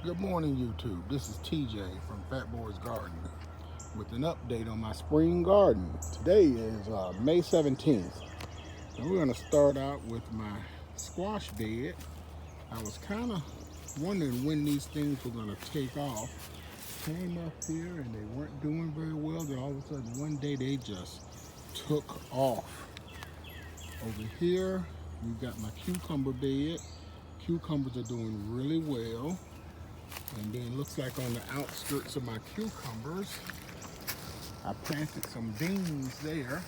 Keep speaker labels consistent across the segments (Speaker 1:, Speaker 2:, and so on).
Speaker 1: Good morning, YouTube. This is TJ from Fat Boys Garden with an update on my spring garden. Today is May 17th, and we're going to start out with my squash bed. I was kind of wondering when these things were going to take off. Came up here and they weren't doing very well. Then all of a sudden one day they just took off. Over here we've got my cucumber bed. Cucumbers are doing really well. And then looks like on the outskirts of my cucumbers, I planted some beans there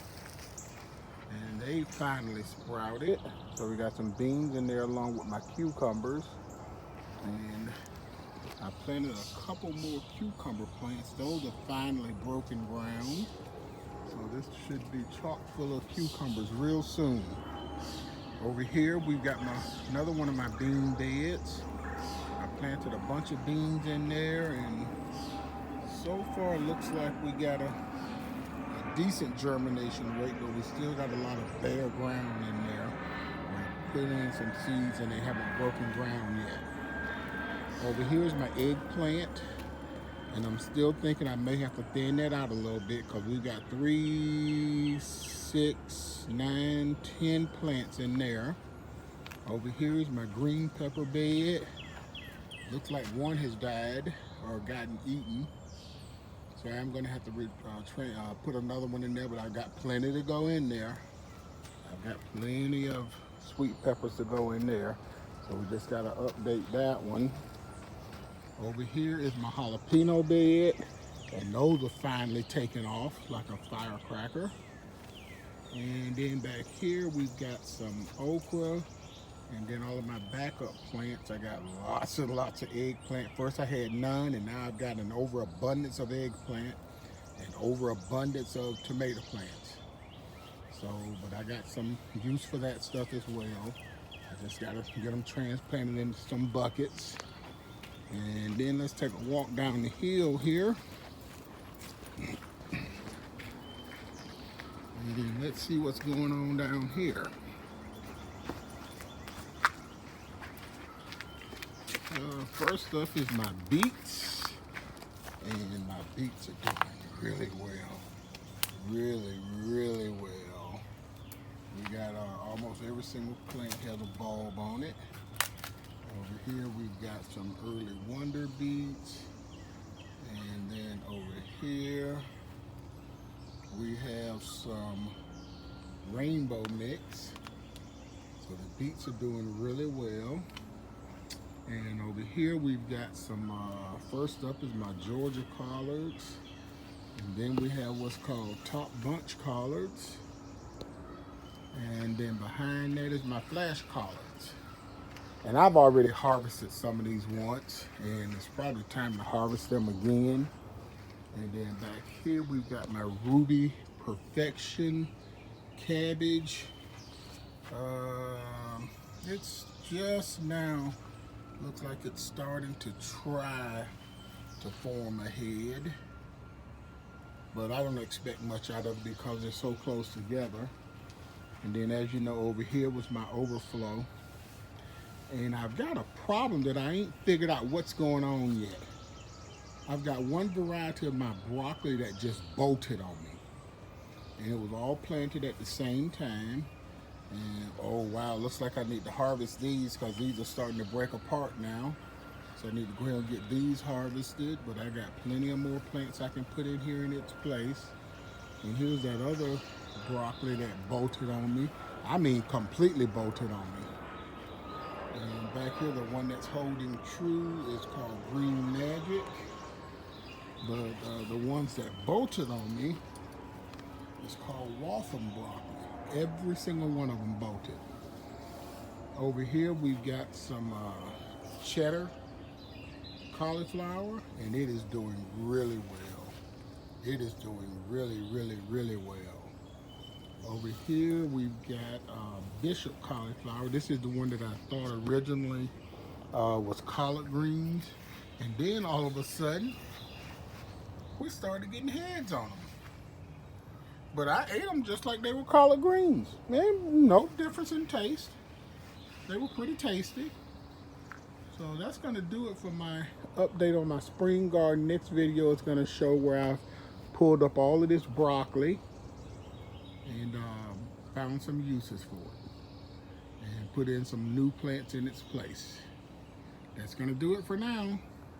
Speaker 1: and they finally sprouted. So we got some beans in there along with my cucumbers. And I planted a couple more cucumber plants. Those are finally broken ground. So this should be chock full of cucumbers real soon. Over here we've got another one of my bean beds. I planted a bunch of beans in there, and so far it looks like we got a decent germination rate, but we still got a lot of bare ground in there. I put in some seeds and they haven't broken ground yet. Over here is my eggplant, and I'm still thinking I may have to thin that out a little bit because we've got 3, 6, 9, 10 plants in there. Over here is my green pepper bed. Looks like one has died or gotten eaten. So I'm gonna have to put another one in there, but I've got plenty to go in there. I've got plenty of sweet peppers to go in there. So we just gotta update that one. Over here is my jalapeno bed, and those are finally taking off like a firecracker. And then back here we've got some okra. And then all of my backup plants, I got lots and lots of eggplant. First I had none, and now I've got an overabundance of eggplant and overabundance of tomato plants. So, but I got some use for that stuff as well. I just gotta get them transplanted into some buckets. And then let's take a walk down the hill here. And then let's see what's going on down here. First up is my beets, and my beets are doing really well, really well. We got almost every single plant has a bulb on it. Over here we've got some early wonder beets, and then over here we have some rainbow mix. So the beets are doing really well. And over here we've got some, first up is my Georgia collards. And then we have what's called top bunch collards. And then behind that is my flash collards. And I've already harvested some of these once, and it's probably time to harvest them again. And then back here we've got my Ruby Perfection cabbage. It's just now, looks like it's starting to try to form a head, but I don't expect much out of it because they're so close together. And then as you know, over here was my overflow. And I've got a problem that I ain't figured out what's going on yet. I've got one variety of my broccoli that just bolted on me. And it was all planted at the same time. And oh wow, looks like I need to harvest these because these are starting to break apart now. So I need to go ahead and get these harvested, but I got plenty of more plants I can put in here in its place. And here's that other broccoli that bolted on me. I mean completely bolted on me. And back here, the one that's holding true is called Green Magic. But the ones that bolted on me is called Waltham broccoli. Every single one of them bolted. Over here we've got some cheddar cauliflower, and it is doing really well. It is doing really well. Over here we've got Bishop cauliflower. This is the one that I thought originally was collard greens, and then all of a sudden we started getting heads on them. But I ate them just like they were collard greens. Man, no difference in taste. They were pretty tasty. So that's going to do it for my update on my spring garden. Next video is going to show where I've pulled up all of this broccoli and found some uses for it and put in some new plants in its place. That's going to do it for now.